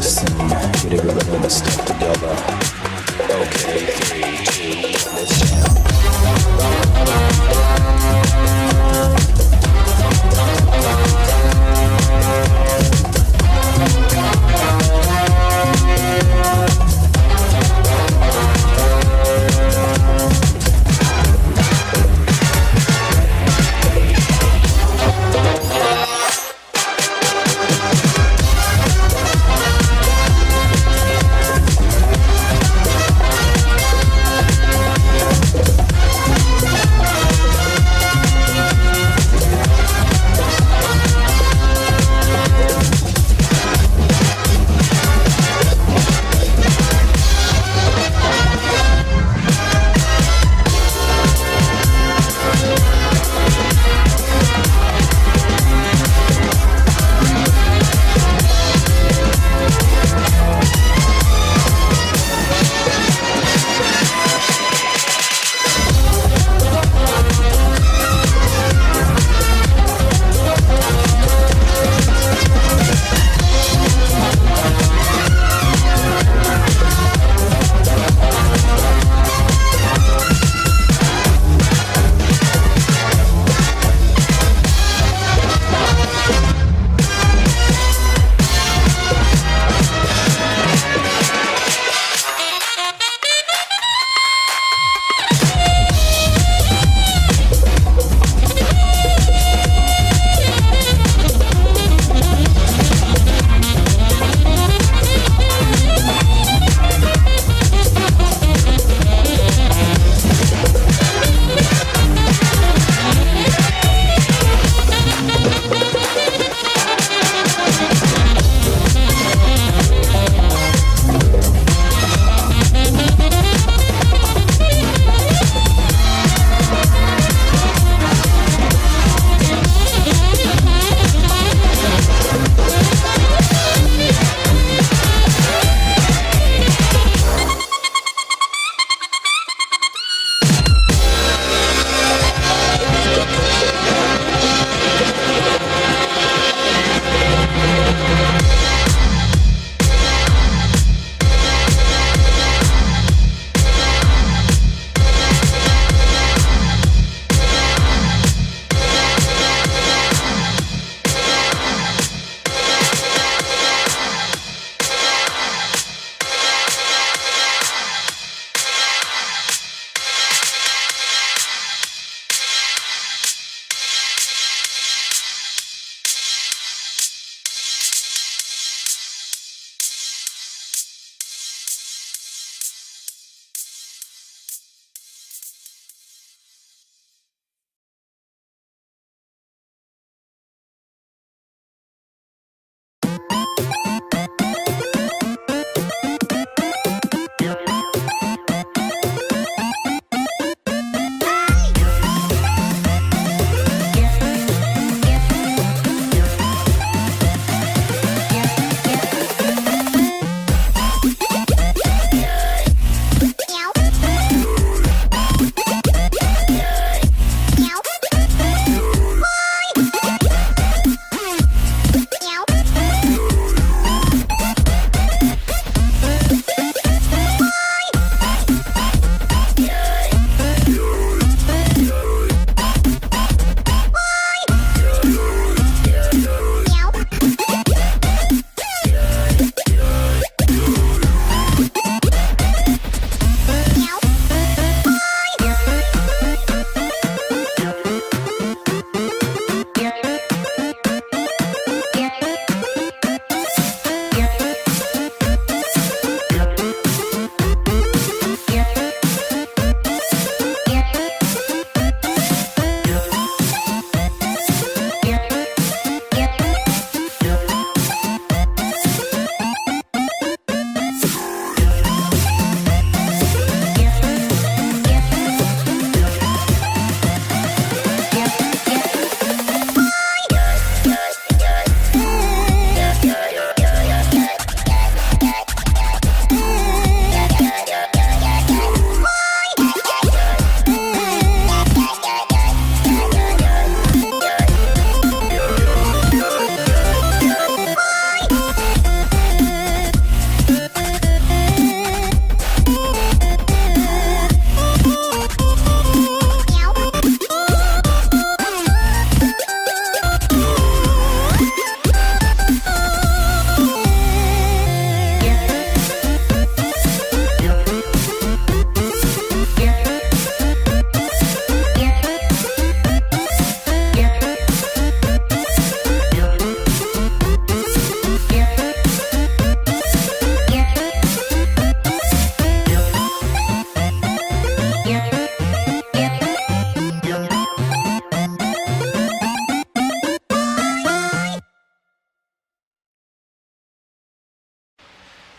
this and get everybody on the stuff together. Okay, 3, 2, 1, let's jam.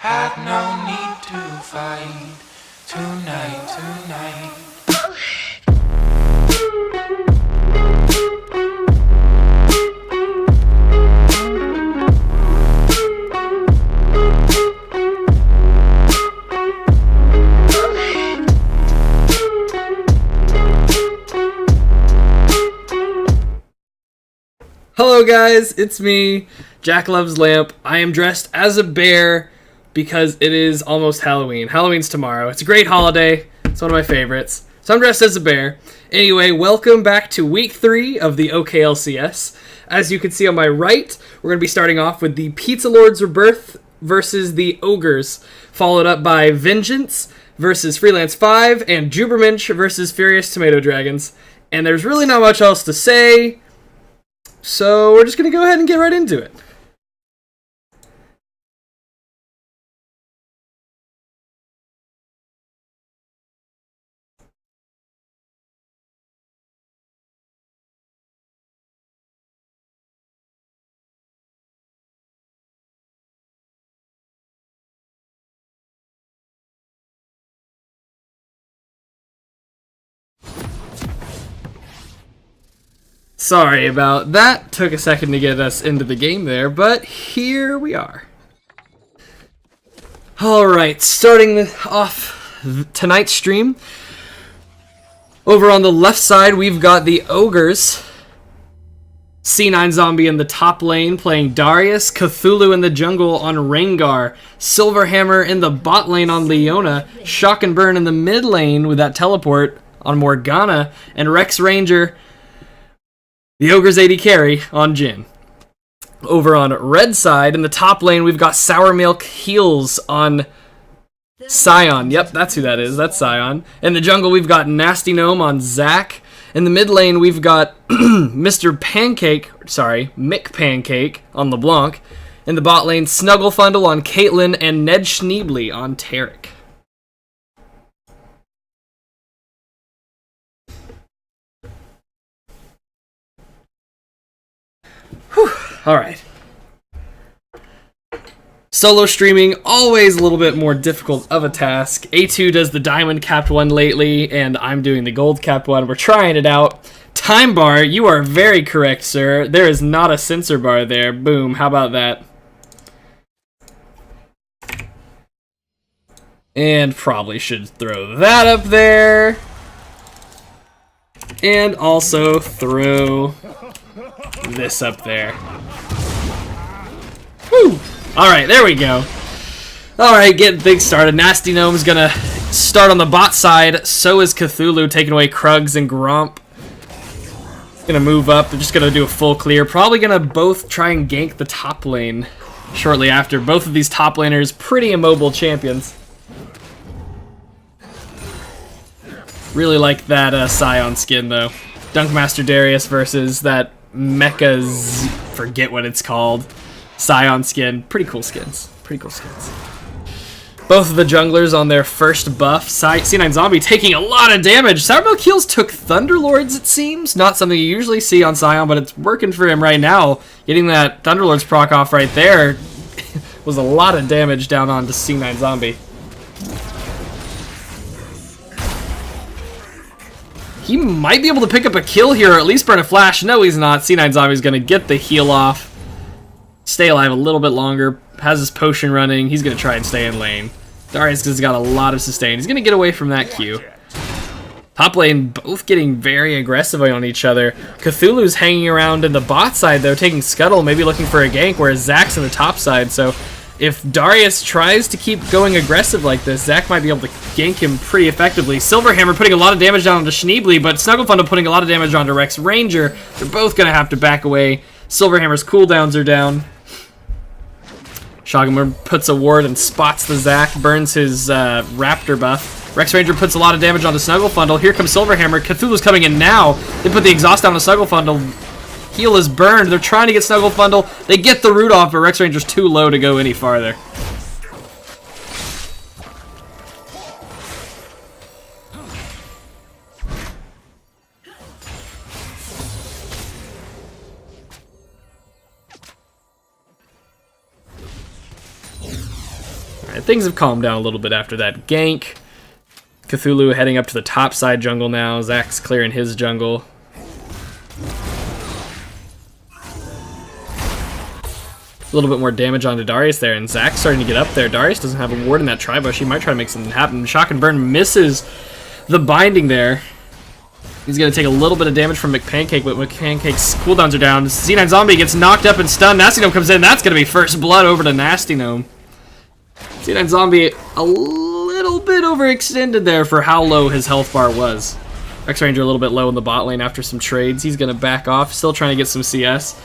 Had no need to fight tonight. Hello guys, it's me, Jack Loves Lamp. I am dressed as a bear because it is almost Halloween. Halloween's tomorrow. It's a great holiday. It's one of my favorites. So I'm dressed as a bear. Anyway, welcome back to week 3 of the OKLCS. As you can see on my right, we're going to be starting off with the Pizza Lord's Rebirth versus the Ogres, followed up by Vengeance versus Freelance 5 and Jubermensch versus Furious Tomato Dragons. And there's really not much else to say, so we're just going to go ahead and get right into it. Sorry about that. Took a second to get us into the game there, but here we are. Alright, starting off tonight's stream. Over on the left side, we've got the Ogres. C9 Zombie in the top lane playing Darius, Cthulhu in the jungle on Rengar, Silverhammer in the bot lane on Leona, Shock and Burn in the mid lane with that teleport on Morgana, and Rex Ranger, the Ogre's AD carry, on Jhin. Over on red side, in the top lane, we've got Sour Milk Heals on Sion. Yep, that's who that is. That's Sion. In the jungle, we've got Nasty Gnome on Zac. In the mid lane, we've got Mr. Pancake, Mick Pancake on LeBlanc. In the bot lane, Snugglefundle on Caitlyn and Ned Schneebly on Taric. Alright. Solo streaming, always a little bit more difficult of a task. A2 does the diamond capped one lately, and I'm doing the gold capped one. We're trying it out. Time bar, you are very correct, sir. There is not a sensor bar there. Boom, how about that? And probably should throw that up there. And also throw this up there. Woo! Alright, there we go. Alright, getting things started. Nasty Gnome's gonna start on the bot side. So is Cthulhu, taking away Krugs and Gromp. Gonna move up. They're just gonna do a full clear. Probably gonna both try and gank the top lane shortly after. Both of these top laners, pretty immobile champions. Really like that Sion skin, though. Dunkmaster Darius versus that Mecha's, forget what it's called, Sion skin. Pretty cool skins. Pretty cool skins. Both of the junglers on their first buff. C9 Zombie taking a lot of damage. Sour Milk Heals took Thunderlords, it seems. Not something you usually see on Sion, but it's working for him right now. Getting that Thunderlords proc off right there was a lot of damage down onto C9 Zombie. He might be able to pick up a kill here, or at least burn a flash. No, he's not. C9 Zombie's going to get the heal off. Stay alive a little bit longer. Has his potion running. He's going to try and stay in lane. Darius has got a lot of sustain. He's going to get away from that Q. Top lane both getting very aggressive on each other. Cthulhu's hanging around in the bot side, though, taking Scuttle, maybe looking for a gank, whereas Zac's in the top side. So if Darius tries to keep going aggressive like this, Zac might be able to gank him pretty effectively. Silverhammer putting a lot of damage down onto Schneebly, but Snugglefundle putting a lot of damage onto Rex Ranger. They're both going to have to back away. Silverhammer's cooldowns are down. Shogunmur puts a ward and spots the Zac, burns his Raptor buff. Rex Ranger puts a lot of damage onto Snugglefundle. Here comes Silverhammer. Cthulhu's coming in now. They put the exhaust down on Snugglefundle. Heal is burned. They're trying to get Snugglefundle. They get the root off, but Rex Ranger's too low to go any farther. Alright, things have calmed down a little bit after that gank. Cthulhu heading up to the top side jungle now. Zach's clearing his jungle. A little bit more damage onto Darius there, and Zach's starting to get up there. Darius doesn't have a ward in that Tribush. He might try to make something happen. Shock and Burn misses the binding there. He's going to take a little bit of damage from McPancake, but McPancake's cooldowns are down. C9 Zombie gets knocked up and stunned. Nasty Gnome comes in. That's going to be first blood over to Nasty Gnome. C9 Zombie a little bit overextended there for how low his health bar was. X-Ranger a little bit low in the bot lane after some trades. He's going to back off, still trying to get some CS.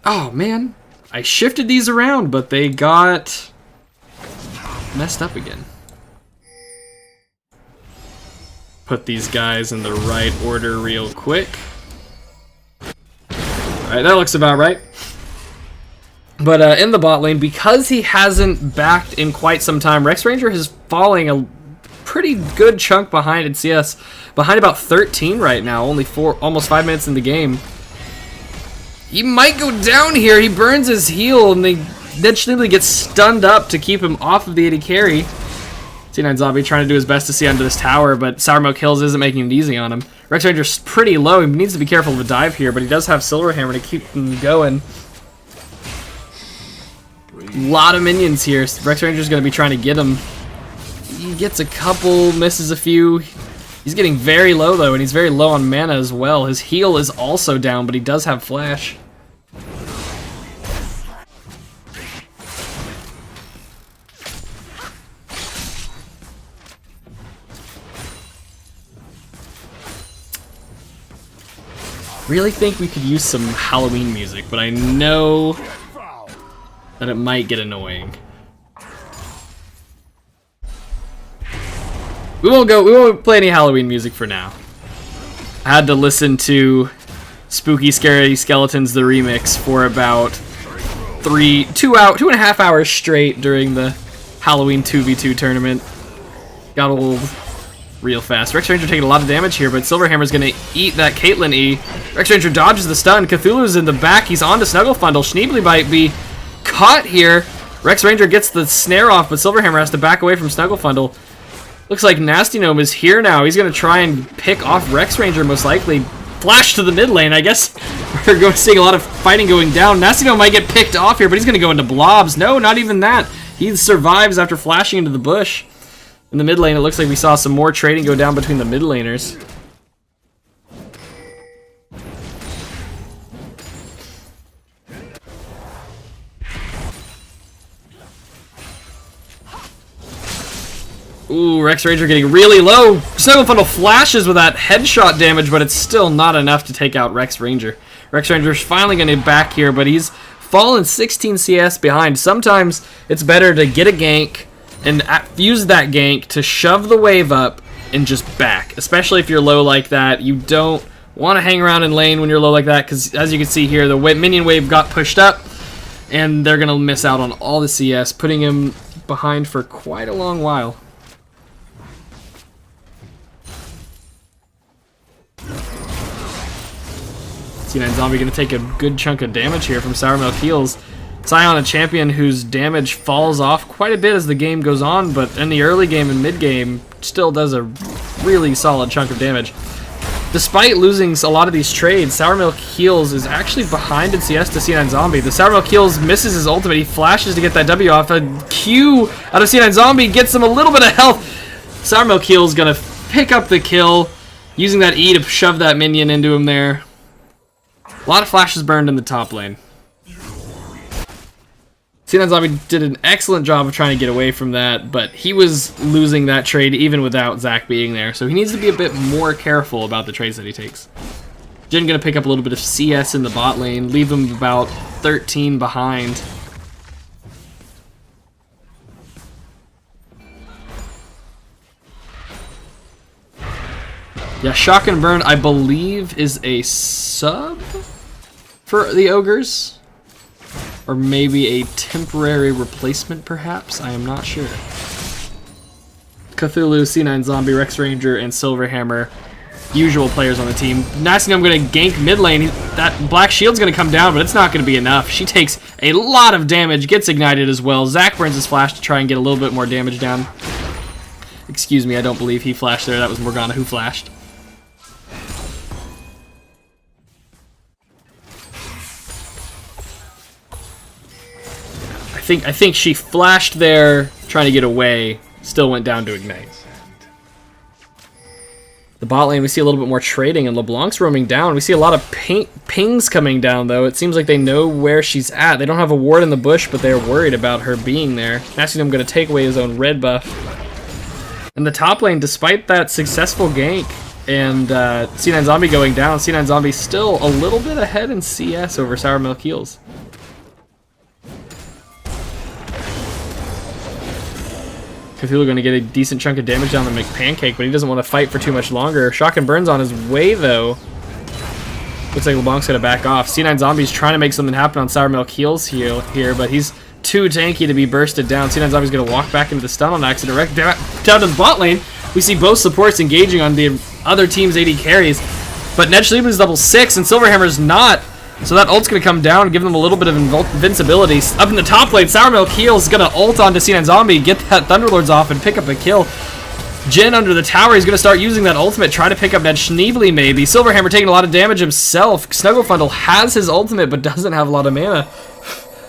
Oh, man. I shifted these around, but they got messed up again. Put these guys in the right order real quick. Alright, that looks about right. But in the bot lane, because he hasn't backed in quite some time, Rex Ranger is falling a pretty good chunk behind in CS. Behind about 13 right now, only almost 5 minutes in the game. He might go down here. He burns his heal, and then Schneebly gets stunned up to keep him off of the AD carry. C9 Zombie trying to do his best to see under this tower, but Sour Milk Hills isn't making it easy on him. Rex Ranger's pretty low. He needs to be careful of a dive here, but he does have Silver Hammer to keep him going. A lot of minions here. Rex Ranger's going to be trying to get him. He gets a couple, misses a few. He's getting very low, though, and he's very low on mana as well. His heal is also down, but he does have Flash. Really think we could use some Halloween music, but I know that it might get annoying. We won't play any Halloween music for now. I had to listen to Spooky Scary Skeletons the remix for about 2.5 hours straight during the Halloween 2v2 tournament. Got old real fast. Rex Ranger taking a lot of damage here, but Silverhammer's gonna eat that Caitlyn E. Rex Ranger dodges the stun. Cthulhu's in the back. He's on to Snugglefundle. Schneebly might be caught here. Rex Ranger gets the snare off, but Silverhammer has to back away from Snugglefundle. Looks like Nasty Gnome is here now. He's gonna try and pick off Rex Ranger most likely. Flash to the mid lane. I guess we're seeing a lot of fighting going down. Nasty Gnome might get picked off here, but he's gonna go into blobs. No, not even that. He survives after flashing into the bush. In the mid lane, it looks like we saw some more trading go down between the mid laners. Ooh, Rex Ranger getting really low. Snugglefundle flashes with that headshot damage, but it's still not enough to take out Rex Ranger. Rex Ranger's finally going to back here, but he's fallen 16 CS behind. Sometimes it's better to get a gank and use that gank to shove the wave up and just back. Especially if you're low like that. You don't want to hang around in lane when you're low like that, because as you can see here, the minion wave got pushed up, and they're going to miss out on all the CS, putting him behind for quite a long while. C9 Zombie going to take a good chunk of damage here from Sour Milk Heals. Scion, a champion whose damage falls off quite a bit as the game goes on, but in the early game and mid game still does a really solid chunk of damage. Despite losing a lot of these trades, Sour Milk Heals is actually behind in CS to C9 Zombie. The Sour Milk Heals misses his ultimate. He flashes to get that W off. A Q out of C9 Zombie gets him a little bit of health. Sour Milk Heals going to pick up the kill, using that E to shove that minion into him there. A lot of flashes burned in the top lane. C9 Zombie did an excellent job of trying to get away from that, but he was losing that trade even without Zach being there, so he needs to be a bit more careful about the trades that he takes. Jin gonna pick up a little bit of CS in the bot lane, leave him about 13 behind. Yeah, Shock and Burn, I believe, is a sub for the Ogres. Or maybe a temporary replacement, perhaps? I am not sure. Cthulhu, C9 Zombie, Rex Ranger, and Silverhammer usual players on the team. Nasty Gnome going to gank mid lane. That Black Shield's going to come down, but it's not going to be enough. She takes a lot of damage, gets ignited as well. Zach burns his flash to try and get a little bit more damage down. Excuse me, I don't believe he flashed there. That was Morgana who flashed. I think she flashed there, trying to get away, still went down to ignite. The bot lane, we see a little bit more trading, and LeBlanc's roaming down. We see a lot of pings coming down, though. It seems like they know where she's at. They don't have a ward in the bush, but they're worried about her being there. Nasty Gnome going to take away his own red buff. In the top lane, despite that successful gank and C9 Zombie going down, C9 Zombie still a little bit ahead in CS over Sour Milk Heels. Cthulhu going to get a decent chunk of damage down the McPancake, but he doesn't want to fight for too much longer. Shock and Burn's on his way, though. Looks like LeBlanc's going to back off. C9 Zombie's trying to make something happen on Sour Milk Heels here, but he's too tanky to be bursted down. C9 Zombie's going to walk back into the stun on accident. Direct down to the bot lane. We see both supports engaging on the other team's AD carries, but Ned Schlieben is level 6 and Silverhammer's not. So that ult's going to come down and give them a little bit of invincibility. Up in the top lane, Sour Milk Heels going to ult onto C9 Zombie, get that Thunderlords off, and pick up a kill. Jin under the tower, he's going to start using that ultimate, try to pick up Ned Schneebly maybe. Silverhammer taking a lot of damage himself. Snugglefundle has his ultimate, but doesn't have a lot of mana.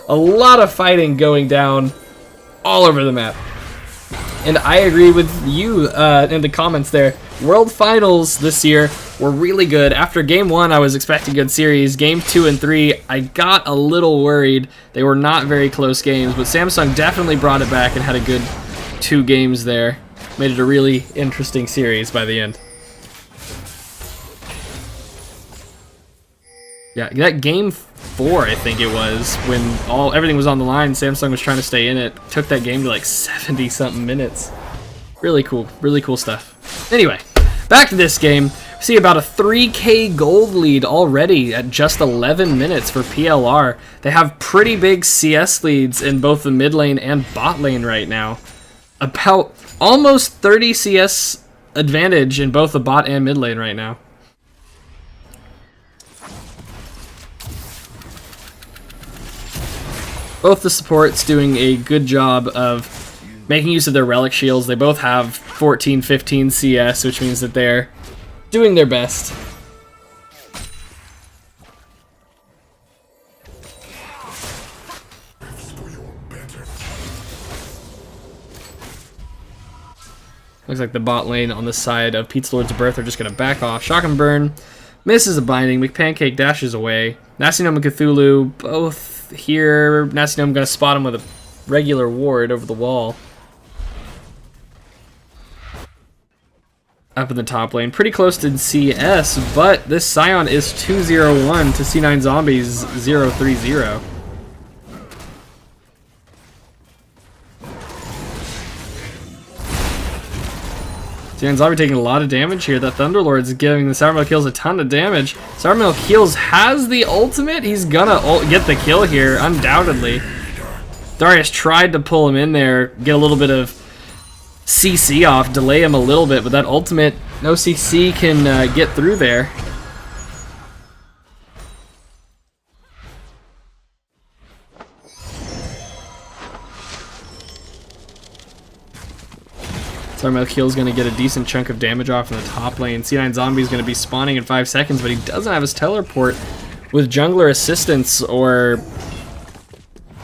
A lot of fighting going down all over the map. And I agree with you in the comments there. World Finals this year were really good. After Game 1, I was expecting a good series. Game 2 and 3, I got a little worried. They were not very close games, but Samsung definitely brought it back and had a good 2 games there. Made it a really interesting series by the end. Yeah, that Game 4, I think it was, when everything was on the line, Samsung was trying to stay in it. Took that game to like 70-something minutes. Really cool stuff. Anyway, back to this game. We see about a 3K gold lead already at just 11 minutes for PLR. They have pretty big CS leads in both the mid lane and bot lane right now. About almost 30 CS advantage in both the bot and mid lane right now. Both the supports doing a good job of making use of their relic shields. They both have 14, 15 CS, which means that they're doing their best. Looks like the bot lane on the side of Pete's Lord's Birth are just going to back off. Shock and Burn misses a binding. McPancake dashes away. Nasty Gnome and Cthulhu both here. Nasty Gnome going to spot him with a regular ward over the wall. Up in the top lane. Pretty close to CS, but this Scion is 2-0-1 to C9 Zombies 0-3-0. C9 Zombie taking a lot of damage here. That Thunderlord's giving the Sour Milk Heels a ton of damage. Sour Milk Heels has the ultimate. He's gonna get the kill here, undoubtedly. Darius tried to pull him in there, get a little bit of CC off, delay him a little bit, but that ultimate, no CC can get through there. Sour Milk Heel's going to get a decent chunk of damage off in the top lane. C9 Zombie is going to be spawning in 5 seconds, but he doesn't have his teleport with jungler assistance or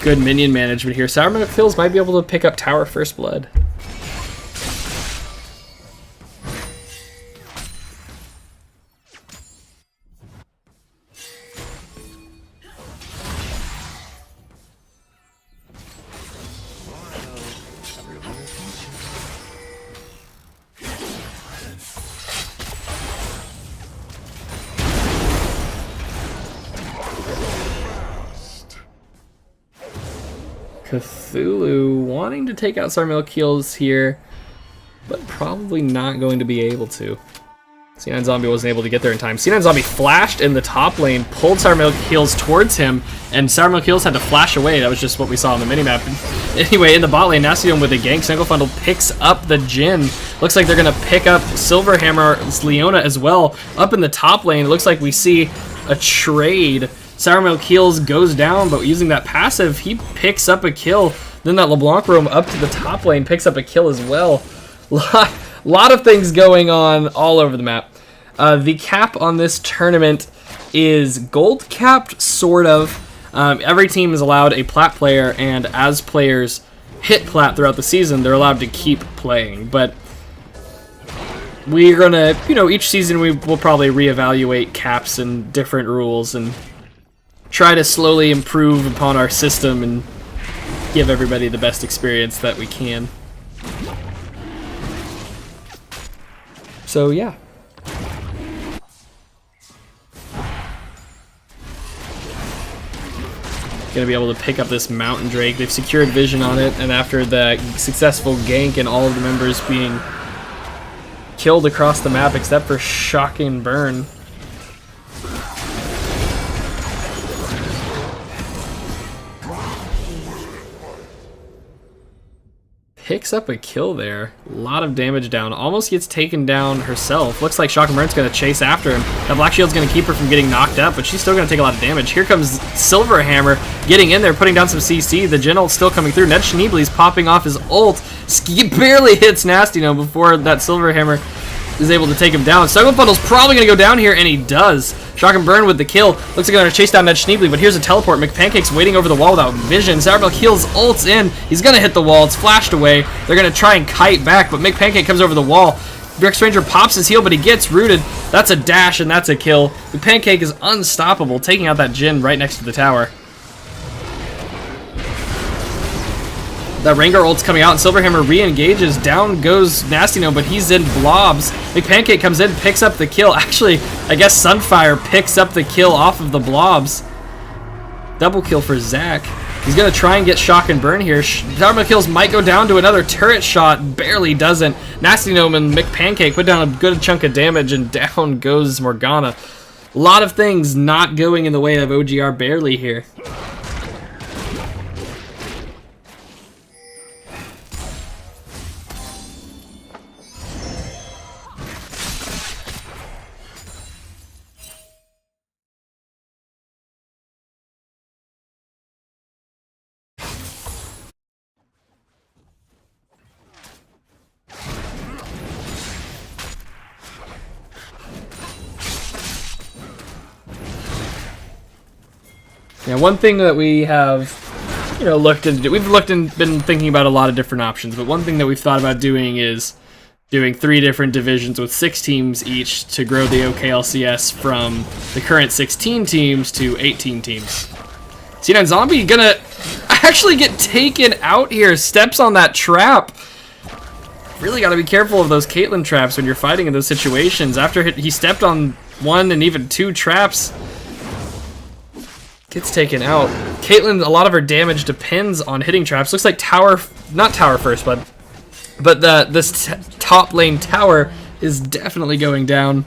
good minion management here. Sour Milk Heels might be able to pick up tower first blood. Cthulhu wanting to take out Sour Milk Heels here, but probably not going to be able to. C9 Zombie wasn't able to get there in time. C9 Zombie flashed in the top lane, pulled Sour Milk Heels towards him, and Sour Milk Heels had to flash away. That was just what we saw on the minimap. Anyway, in the bot lane, Nasty Gnome with a gank. Snuggle Fundle picks up the Jhin. Looks like they're going to pick up Silverhammer's Leona as well. Up in the top lane, it looks like we see a trade. Sour Milk Heels goes down, but using that passive, he picks up a kill. Then that LeBlanc roam up to the top lane picks up a kill as well. Lot of things going on all over the map. The cap on this tournament is gold capped, sort of. Every team is allowed a plat player, and as players hit plat throughout the season, they're allowed to keep playing. But we're gonna, each season we will probably reevaluate caps and different rules and try to slowly improve upon our system and give everybody the best experience that we can. So yeah. Gonna be able to pick up this Mountain Drake. They've secured vision on it, and after the successful gank and all of the members being killed across the map except for Shock and Burn, picks up a kill there. A lot of damage down. Almost gets taken down herself. Looks like Shock and Burn's going to chase after him. That Black Shield's going to keep her from getting knocked up, but she's still going to take a lot of damage. Here comes Silverhammer getting in there, putting down some CC. The Jhin ult's still coming through. Ned Schneebly's popping off his ult. He barely hits Nasty Gnome before that Silverhammer is able to take him down. Snuggle Bundle's probably going to go down here, and he does. Shock and Burn with the kill. Looks like they're going to chase down Ned Schneebly, but here's a teleport. McPancake's waiting over the wall without vision. Sour Milk Heels ults in. He's going to hit the wall. It's flashed away. They're going to try and kite back, but McPancake comes over the wall. Rex Ranger pops his heal, but he gets rooted. That's a dash, and that's a kill. McPancake is unstoppable, taking out that Jhin right next to the tower. That Rengar ult's coming out, and Silverhammer re-engages. Down goes Nasty Gnome, but he's in blobs. McPancake comes in, picks up the kill. Actually, I guess Sunfire picks up the kill off of the blobs. Double kill for Zach. He's going to try and get Shock and Burn here. Dharma Kills might go down to another turret shot. Barely doesn't. Nasty Gnome and McPancake put down a good chunk of damage, and down goes Morgana. A lot of things not going in the way of OGR barely here. Yeah, one thing that we have, looked into, been thinking about a lot of different options, but one thing that we've thought about doing is doing 3 different divisions with 6 teams each to grow the OKLCS from the current 16 teams to 18 teams. C9 Zombie gonna actually get taken out here, steps on that trap. Really gotta be careful of those Caitlyn traps when you're fighting in those situations. After he stepped on 1 and even 2 traps, gets taken out. Caitlyn, a lot of her damage depends on hitting traps. Looks like not tower first, but this top lane tower is definitely going down.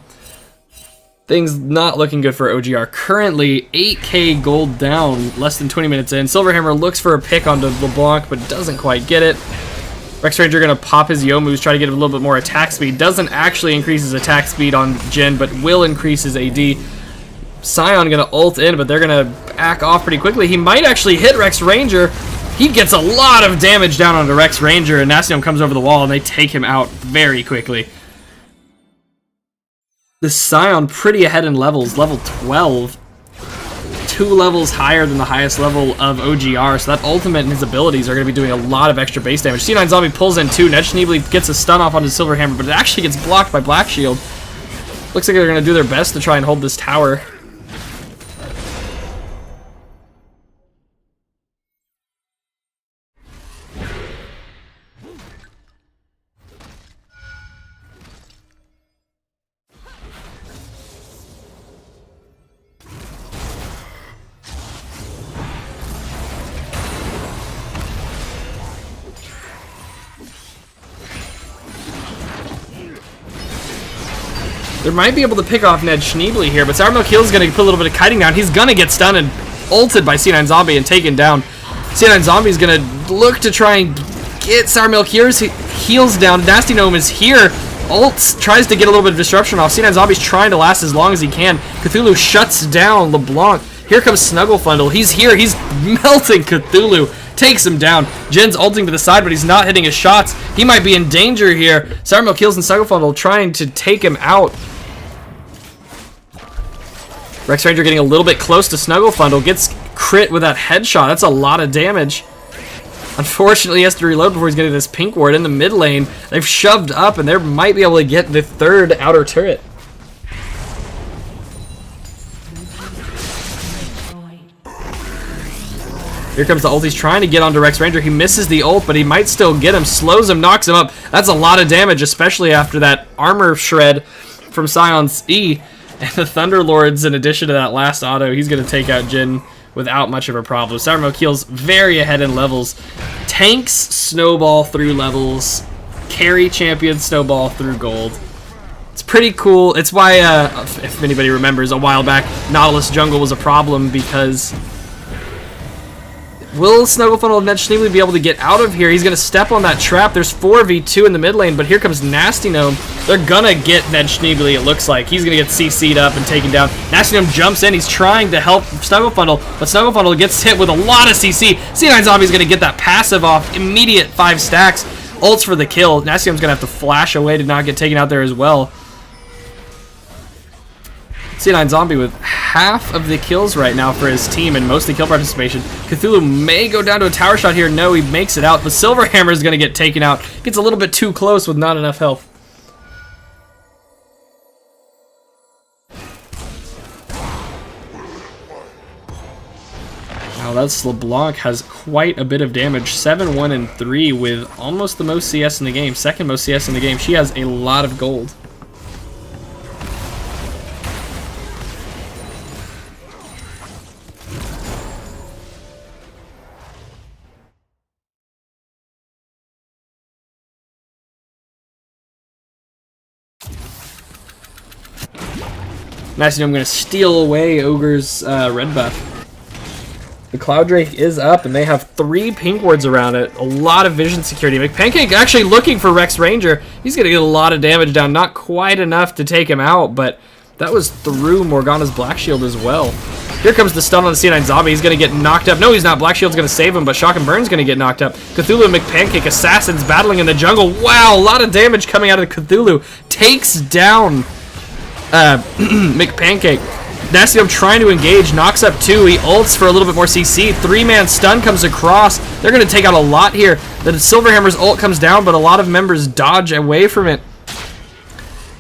Things not looking good for OGR. Currently 8k gold down, less than 20 minutes in. Silverhammer looks for a pick onto LeBlanc, but doesn't quite get it. Rex Ranger gonna pop his Youmu's, try to get a little bit more attack speed. Doesn't actually increase his attack speed on Jhin, but will increase his AD. Sion gonna ult in, but they're gonna back off pretty quickly. He might actually hit Rex Ranger. He gets a lot of damage down onto Rex Ranger, and Nasty Gnome comes over the wall, and they take him out very quickly. This Sion pretty ahead in levels, level 12. 2 levels higher than the highest level of OGR, so that ultimate and his abilities are going to be doing a lot of extra base damage. C9 Zombie pulls in 2. Ned Schneebly gets a stun off onto Silverhammer, but it actually gets blocked by Black Shield. Looks like they're going to do their best to try and hold this tower. They might be able to pick off Ned Schneebly here, but Sour Milk Heel's going to put a little bit of kiting down. He's going to get stunned and ulted by C9 Zombie and taken down. C9 Zombie's going to look to try and get Sour Milk Heels down. Nasty Gnome is here. Ult tries to get a little bit of disruption off. C9 Zombie's trying to last as long as he can. Cthulhu shuts down LeBlanc. Here comes Snugglefundle. He's here. He's melting Cthulhu. Takes him down. Jin's ulting to the side, but he's not hitting his shots. He might be in danger here. Sour Milk Heels and Snugglefundle trying to take him out. Rex Ranger getting a little bit close to Snugglefundle. Gets crit with that headshot. That's a lot of damage. Unfortunately, he has to reload before he's getting this pink ward in the mid lane. They've shoved up, and they might be able to get the third outer turret. Here comes the ult. He's trying to get onto Rex Ranger. He misses the ult, but he might still get him. Slows him, knocks him up. That's a lot of damage, especially after that armor shred from Scion's E. And the Thunderlords, in addition to that last auto, he's going to take out Jin without much of a problem. Sour Milk Heel's very ahead in levels. Tanks snowball through levels. Carry champions snowball through gold. It's pretty cool. It's why, if anybody remembers, a while back, Nautilus Jungle was a problem because... Will Snugglefundle and Ned Schneebly be able to get out of here? He's going to step on that trap. There's 4v2 in the mid lane, but here comes Nasty Gnome. They're going to get Ned Schneebly, it looks like. He's going to get CC'd up and taken down. Nasty Gnome jumps in. He's trying to help Snugglefundle, but Snugglefundle gets hit with a lot of CC. C9 Zombie's going to get that passive off. Immediate 5 stacks. Ults for the kill. Nasty Gnome's going to have to flash away to not get taken out there as well. C9 Zombie with half of the kills right now for his team and mostly kill participation. Cthulhu may go down to a tower shot here. No, he makes it out. The Silverhammer is going to get taken out. Gets a little bit too close with not enough health. Now that's LeBlanc has quite a bit of damage. 7, 1, and 3 with almost the most CS in the game. Second most CS in the game. She has a lot of gold. Nasty Gnome going to steal away Ogre's red buff. The Cloud Drake is up, and they have 3 pink wards around it. A lot of vision security. McPancake actually looking for Rex Ranger. He's going to get a lot of damage down. Not quite enough to take him out, but that was through Morgana's Black Shield as well. Here comes the stun on the C9 Zombie. He's going to get knocked up. No, he's not. Black Shield's going to save him, but Shock and Burn's going to get knocked up. Cthulhu and McPancake, assassins battling in the jungle. Wow, a lot of damage coming out of Cthulhu. Takes down McPancake. Nasty Gnome trying to engage, knocks up 2. He ults for a little bit more CC. 3-man stun comes across. They're going to take out a lot here. The Silverhammer's ult comes down, but a lot of members dodge away from it.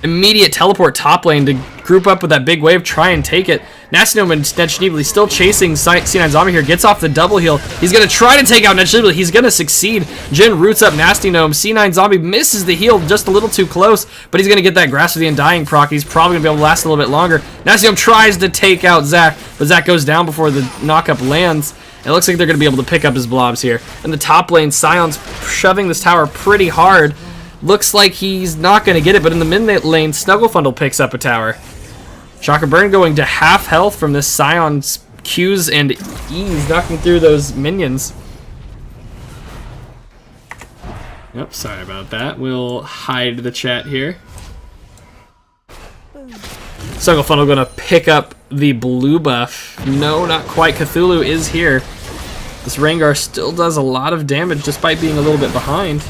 Immediate teleport top lane to group up with that big wave, try and take it. Nasty Gnome and Ned Schneebly still chasing C9 Zombie here. Gets off the double heal. He's going to try to take out Ned Schneebly. He's going to succeed. Jin roots up Nasty Gnome. C9 Zombie misses the heal just a little too close, but he's going to get that Grasp of the Undying proc. He's probably going to be able to last a little bit longer. Nasty Gnome tries to take out Zac, but Zac goes down before the knockup lands. It looks like they're going to be able to pick up his blobs here. In the top lane, Scion's shoving this tower pretty hard. Looks like he's not going to get it, but in the mid lane, Snugglefundle picks up a tower. Shock and Burn going to half health from this Scion's Qs and E's, knocking through those minions. Yep, sorry about that. We'll hide the chat here. Snugglefundle going to pick up the blue buff. No, not quite. Cthulhu is here. This Rengar still does a lot of damage despite being a little bit behind.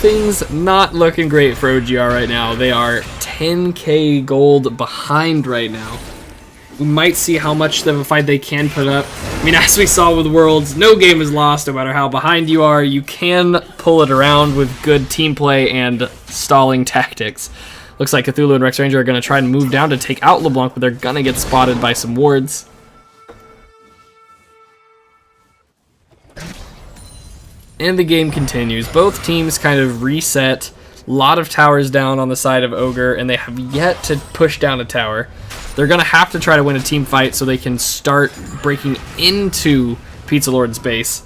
Things not looking great for OGR right now. They are 10k gold behind right now. We might see how much of a fight they can put up. I mean, as we saw with Worlds, no game is lost no matter how behind you are. You can pull it around with good team play and stalling tactics. Looks like Cthulhu and Rex Ranger are going to try and move down to take out LeBlanc, but they're going to get spotted by some wards. And the game continues. Both teams kind of reset. A lot of towers down on the side of Ogre, and they have yet to push down a tower. They're going to have to try to win a team fight so they can start breaking into Pizza Lord's base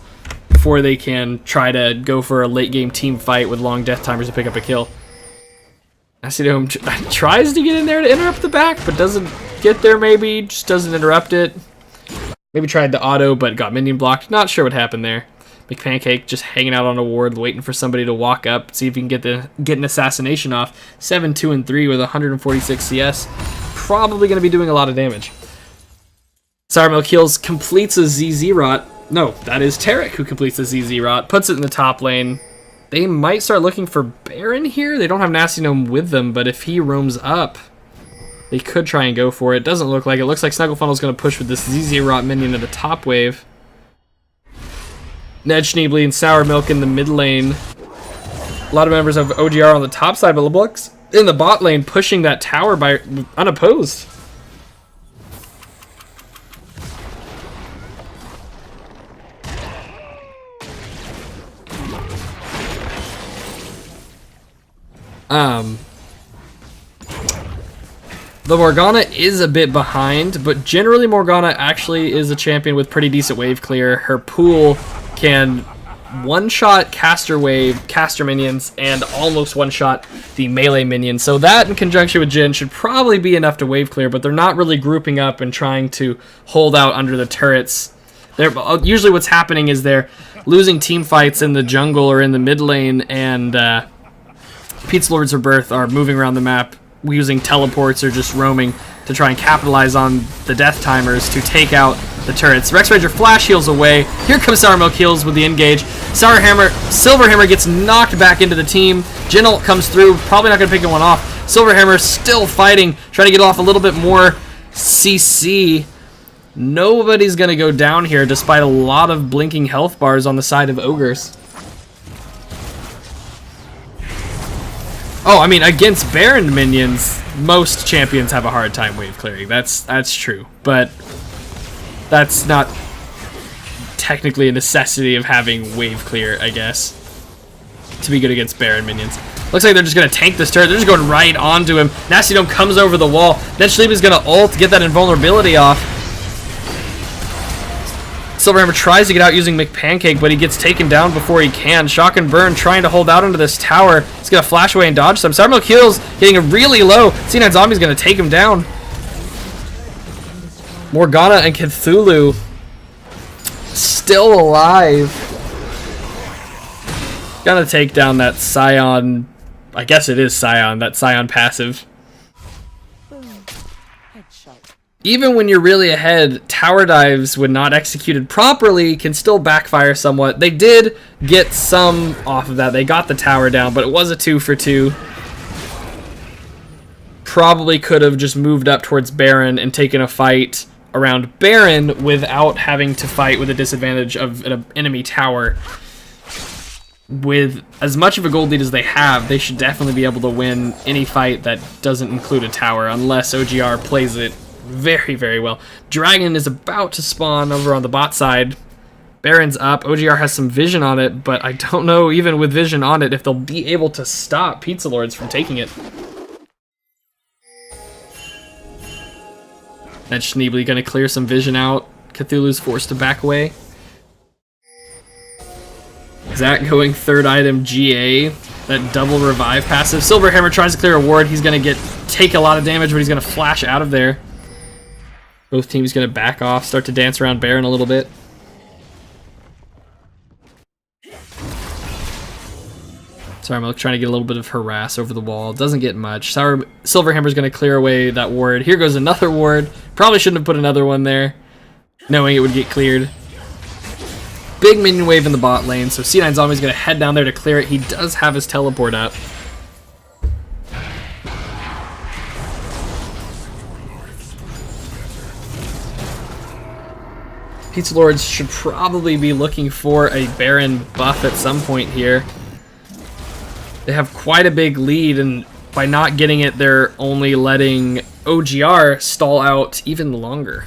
before they can try to go for a late game team fight with long death timers to pick up a kill. Acidome tries to get in there to interrupt the back, but doesn't get there maybe, just doesn't interrupt it. Maybe tried to auto, but got minion blocked. Not sure what happened there. McPancake just hanging out on a ward, waiting for somebody to walk up, see if he can get an assassination off. 7, 2, and 3 with 146 CS. Probably going to be doing a lot of damage. Sour Milk Heals completes a ZZ Rot. No, that is Tarek who completes the ZZ Rot. Puts it in the top lane. They might start looking for Baron here. They don't have Nasty Gnome with them, but if he roams up, they could try and go for it. Doesn't look like it. Looks like Snugglefunnel's going to push with this ZZ Rot minion at the top wave. Ned Schneebly and Sour Milk in the mid lane. A lot of members of OGR on the top side, but LeBlanc in the bot lane pushing that tower by unopposed. The Morgana is a bit behind, but generally Morgana actually is a champion with pretty decent wave clear. Her pool can one-shot caster wave, caster minions, and almost one-shot the melee minions. So that in conjunction with Jhin should probably be enough to wave clear, but they're not really grouping up and trying to hold out under the turrets. Usually what's happening is they're losing team fights in the jungle or in the mid lane, and Pizza Lord's Rebirth are moving around the map using teleports or just roaming to try and capitalize on the death timers to take out the turrets. Rex Ranger flash heals away. Here comes Sour Milk Heals with the engage. Silverhammer gets knocked back into the team. Jhin comes through, probably not going to pick one off. Silverhammer still fighting, trying to get off a little bit more CC. Nobody's going to go down here despite a lot of blinking health bars on the side of Ogres. Oh, I mean, against Baron minions, most champions have a hard time wave clearing. That's true, but that's not technically a necessity of having wave clear, I guess, to be good against Baron minions. Looks like they're just going to tank this turret. They're just going right onto him. Nasty Gnome comes over the wall. Then Schleeb is going to ult to get that invulnerability off. Silverhammer tries to get out using McPancake, but he gets taken down before he can. Shock and Burn trying to hold out into this tower. He's going to flash away and dodge some. Sour Milk Heals getting a really low. C9 Zombie's going to take him down. Morgana and Cthulhu still alive. Gonna take down that Scion. I guess it is Scion, that Scion passive. Even when you're really ahead, tower dives, when not executed properly, can still backfire somewhat. They did get some off of that. They got the tower down, but it was a 2 for 2. Probably could have just moved up towards Baron and taken a fight around Baron without having to fight with a disadvantage of an enemy tower. With as much of a gold lead as they have, they should definitely be able to win any fight that doesn't include a tower, unless OGR plays it very, very well. Dragon is about to spawn over on the bot side. Baron's up. OGR has some vision on it, but I don't know, even with vision on it, if they'll be able to stop Pizza Lords from taking it. That Schneebly gonna clear some vision out. Cthulhu's forced to back away. Zach going third item GA. That double revive passive. Silverhammer tries to clear a ward. He's gonna take a lot of damage, but he's gonna flash out of there. Both teams gonna back off, start to dance around Baron a little bit. Sour Milk trying to get a little bit of harass over the wall. Doesn't get much. Silverhammer's gonna clear away that ward. Here goes another ward. Probably shouldn't have put another one there, knowing it would get cleared. Big minion wave in the bot lane, so C9 Zombie's gonna head down there to clear it. He does have his teleport up. Pizza Lords should probably be looking for a Baron buff at some point here. They have quite a big lead, and by not getting it, they're only letting OGR stall out even longer.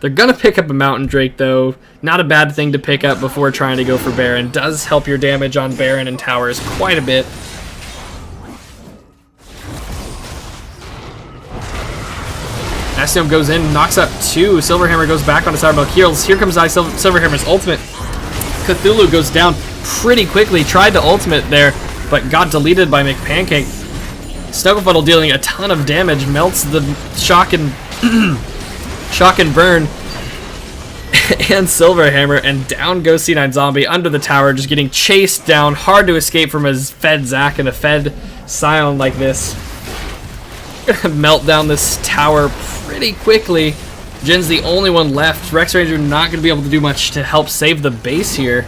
They're going to pick up a Mountain Drake, though. Not a bad thing to pick up before trying to go for Baron. Does help your damage on Baron and towers quite a bit. Nastium goes in, knocks up 2. Silverhammer goes back onto Sour Milk Heals. Here comes Silverhammer's ultimate. Cthulhu goes down pretty quickly. Tried to ultimate there, but got deleted by McPancake. Snugglefuddle dealing a ton of damage. Melts the shock and burn. And Silverhammer, and down goes C9 Zombie under the tower, just getting chased down. Hard to escape from his fed Zac and a fed Scion like this. Gonna melt down this tower pretty quickly. Jin's the only one left. Rex Ranger not going to be able to do much to help save the base here.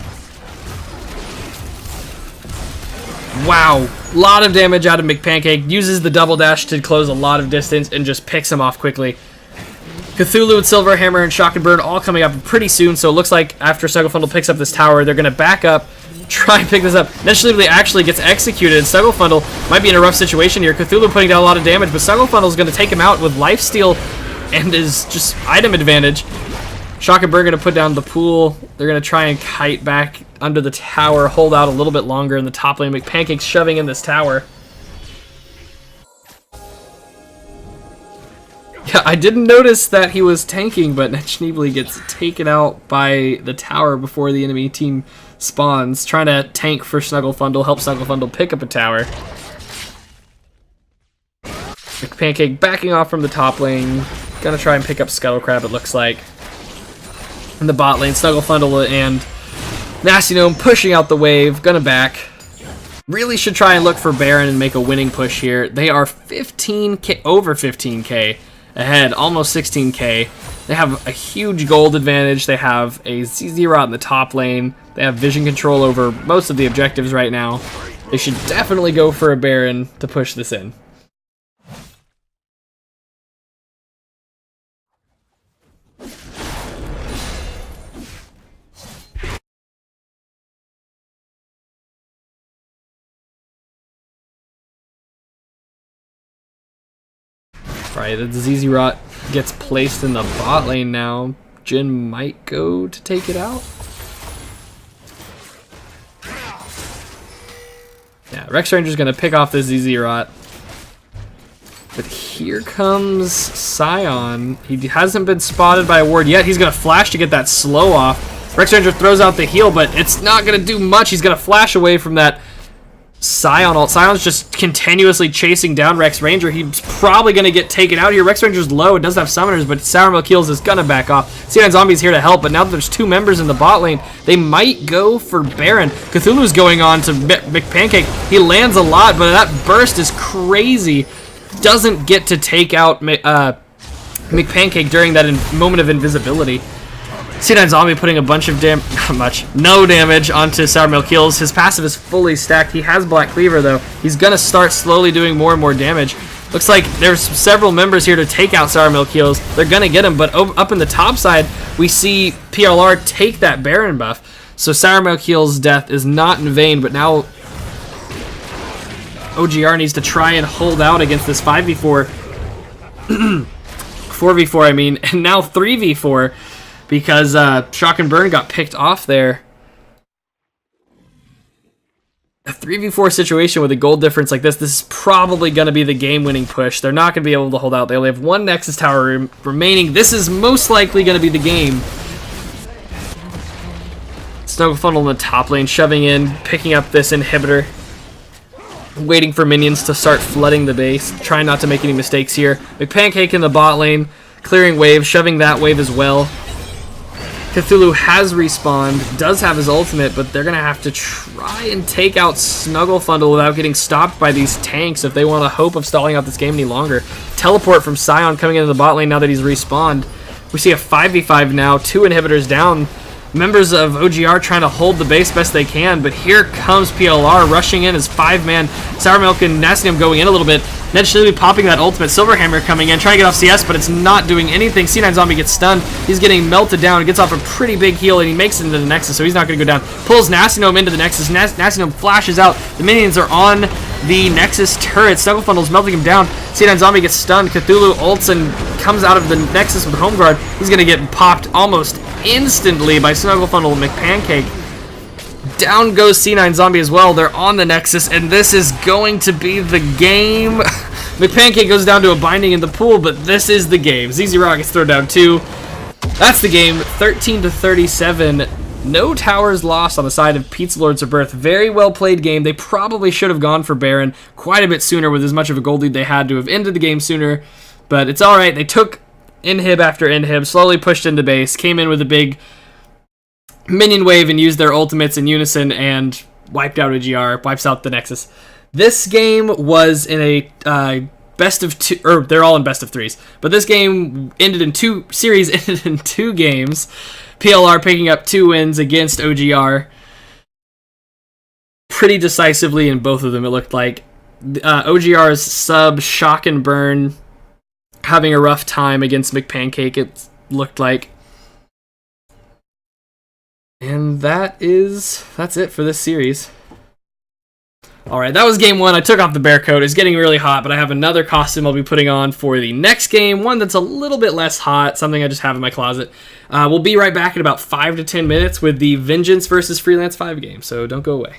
Wow. A lot of damage out of McPancake. Uses the double dash to close a lot of distance and just picks him off quickly. Cthulhu and Silverhammer and Shock and Burn all coming up pretty soon, so it looks like after Snugglefundle picks up this tower, they're going to back up, try and pick this up. Neshlively actually gets executed. Snugglefundle might be in a rough situation here. Cthulhu putting down a lot of damage, but Snugglefundle is going to take him out with lifesteal and his just item advantage. Shock and Burn going to put down the pool. They're going to try and kite back under the tower, hold out a little bit longer in the top lane. McPancake's shoving in this tower. Yeah, I didn't notice that he was tanking, but Netchneebly gets taken out by the tower before the enemy team spawns, trying to tank for Snugglefundle, help Snugglefundle pick up a tower. McPancake backing off from the top lane, gonna try and pick up Scuttlecrab, it looks like. In the bot lane, Snugglefundle and Nasty Gnome pushing out the wave, gonna back. Really should try and look for Baron and make a winning push here. They are 15k, over 15k ahead, almost 16k. They have a huge gold advantage. They have a ZZ-Rot in the top lane. They have vision control over most of the objectives right now. They should definitely go for a Baron to push this in. Right, the ZZ-Rot gets placed in the bot lane now. Jin might go to take it out. Yeah, Rex Ranger's gonna pick off the ZZ-Rot. But here comes Scion. He hasn't been spotted by a ward yet. He's gonna flash to get that slow off. Rex Ranger throws out the heal, but it's not gonna do much. He's gonna flash away from that Scion ult. Scion's just continuously chasing down Rex Ranger. He's probably going to get taken out here. Rex Ranger's low. It does have summoners, but Sour Milk Heals is going to back off. C9 Zombie's here to help, but now that there's 2 members in the bot lane, they might go for Baron. Cthulhu's going on to McPancake. He lands a lot, but that burst is crazy. Doesn't get to take out McPancake during that moment of invisibility. C9 Zombie putting a bunch of no damage onto Sour Milk Heals. His passive is fully stacked. He has Black Cleaver though. He's gonna start slowly doing more and more damage. Looks like there's several members here to take out Sour Milk Heals. They're gonna get him, but up in the top side, we see PLR take that Baron buff. So Sour Milk Heals' death is not in vain, but now OGR needs to try and hold out against this 5v4. 4v4, I mean, and now 3v4. Because Shock and Burn got picked off there. A 3v4 situation with a gold difference like this is probably going to be the game-winning push. They're not going to be able to hold out. They only have 1 Nexus Tower remaining. This is most likely going to be the game. Snugglefundle in the top lane, shoving in, picking up this inhibitor. Waiting for minions to start flooding the base. Trying not to make any mistakes here. McPancake in the bot lane, clearing wave, shoving that wave as well. Cthulhu has respawned, does have his ultimate, but they're going to have to try and take out Snugglefundle without getting stopped by these tanks if they want a hope of stalling out this game any longer. Teleport from Scion coming into the bot lane now that he's respawned. We see a 5v5 now, 2 inhibitors down. Members of OGR trying to hold the base best they can, but here comes PLR rushing in as 5-man. Sour Milk and Nasty Gnome going in a little bit. Netchneebly popping that ultimate. Silverhammer coming in, trying to get off CS, but it's not doing anything. C9 Zombie gets stunned. He's getting melted down. Gets off a pretty big heal, and he makes it into the Nexus, so he's not going to go down. Pulls Nasty Gnome into the Nexus. Nasty Gnome flashes out. The minions are on the Nexus turret. Snuggle Funnel's melting him down. C9 Zombie gets stunned. Cthulhu ults and comes out of the Nexus with Home Guard. He's going to get popped almost instantly by Snuggle Funnel and McPancake. Down goes C9 Zombie as well. They're on the Nexus, and this is going to be the game. McPancake goes down to a binding in the pool, but this is the game. ZZ Rockets throw down 2. That's the game. 13-37. No towers lost on the side of Pete's Lords of Birth. Very well played game. They probably should have gone for Baron quite a bit sooner with as much of a gold lead they had to have ended the game sooner. But it's alright. They took inhib after inhib, slowly pushed into base, came in with a big minion wave and used their ultimates in unison and wiped out OGR, wipes out the Nexus. This game was in a best of 2, or they're all in best of 3s, but this game ended in 2 games. PLR picking up 2 wins against OGR pretty decisively in both of them, it looked like. OGR's sub Shock and Burn having a rough time against McPancake, it looked like. And that's it for this series. Alright, that was game 1. I took off the bear coat. It's getting really hot, but I have another costume I'll be putting on for the next game. One that's a little bit less hot, something I just have in my closet. We'll be right back in about 5 to 10 minutes with the Vengeance versus Freelance 5 game, so don't go away.